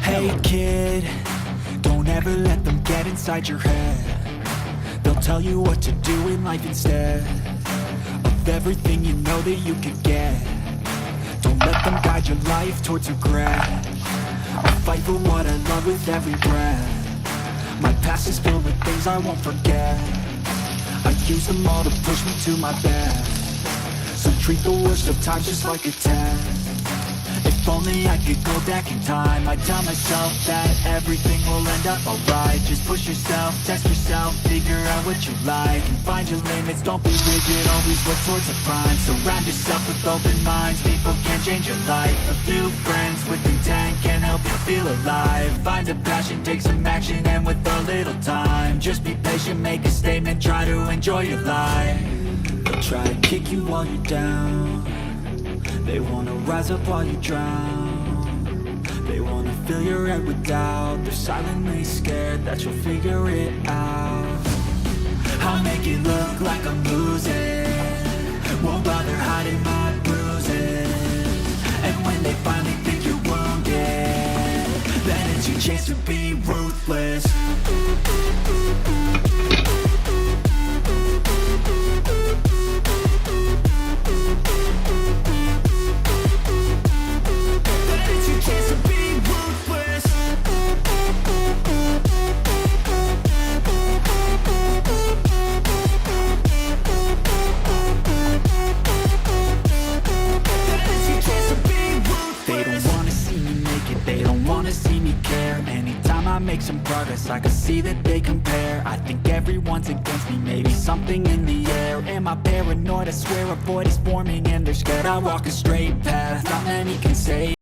Hey kid, don't ever let them get inside your head. They'll tell you what to do in life instead of everything you know that you could get. Don't let them guide your life towards regret. I'll fight for what I love with every breath. My past is filled with things I won't forget. I use them all to push me to my best. So treat the worst of times just like a test. If only I could go back in time, I'd tell myself that everything will end up alright. Just push yourself, test yourself, figure out what you like, and find your limits, don't be rigid, always work towards a prime. Surround yourself with open minds, people can change your life. A few friends with intent can help you feel alive. Find a passion, take some action, and with a little time, just be patient, make a statement, try to enjoy your life. They'll try to kick you while you're down. They wanna rise up while you drown. They wanna fill your head with doubt. They're silently scared that you'll figure it out. I'll make it look like I'm losing, won't bother hiding my bruises. And when they finally think you're wounded, then it's your chance to be ruthless. Make some progress, I can see that they compare. I think everyone's against me, maybe something in the air. Am I paranoid? I swear a void is forming and they're scared. I walk a straight path, not many can say